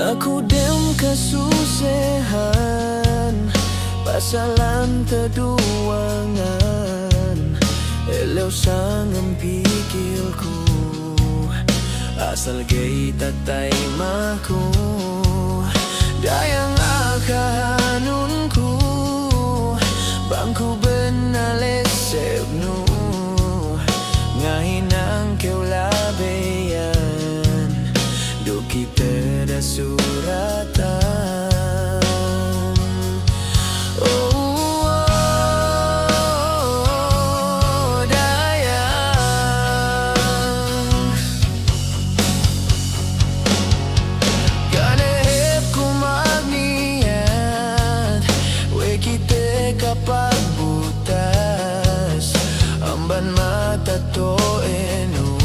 Aku dem kasusehan pasalan teduangan elew sangan pikirku asal gay tatay maku dayang akahanunku bangku benalesebnu ngahinang keulabeyan do kita da suratan. Kapag butas amban mata to eno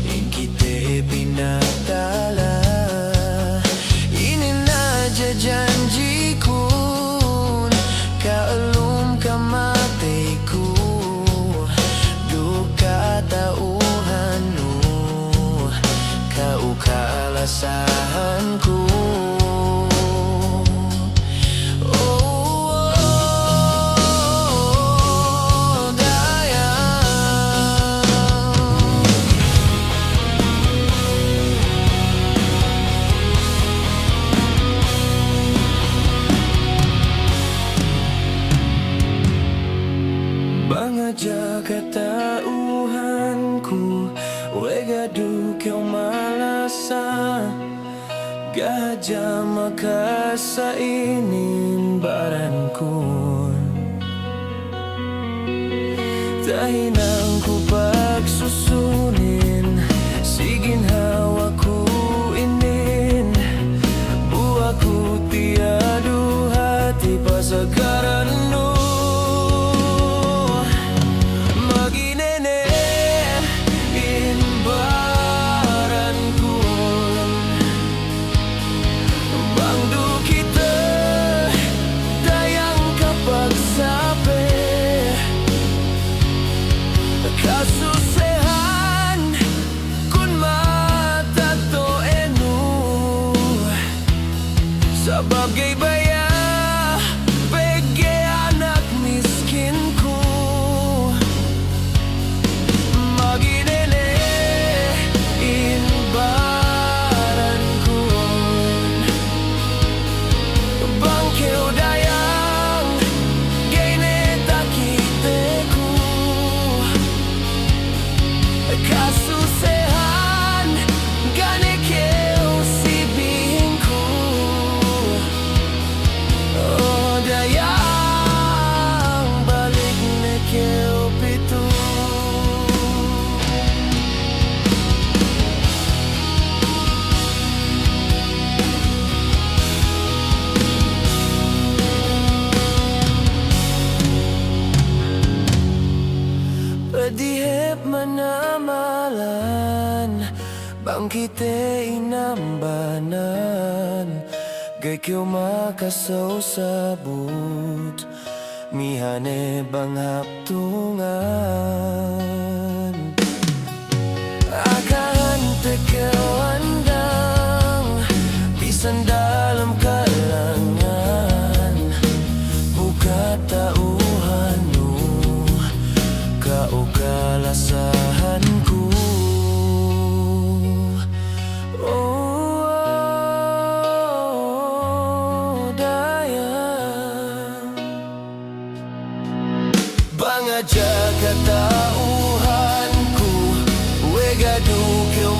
ingkite pinatala ini naja janji kun kaalum kamateku duka tauhanu kau kalasahanku. Bangaja katauhanku wegadu kau malasa gaja makasa inin baranku tahinangku pagsusunin sigin hawaku inin buaku tiadu hati pasagaranmu. Kasusehan kun mata to enu sabab gay baya pege anak miskinku maginene inbaranku bangkeu dayang gay neta kiteku kasusehan gane keu sibingku oh dayang balik ne keu pitu pedihep manamalan bangkite inambanan gay kyo makasaw sabut mihane bang haptungan akan tekewandang pisan dalam kalangan buka tauhanu kau kalasahanku. Bangaja katauhanku wegadu keu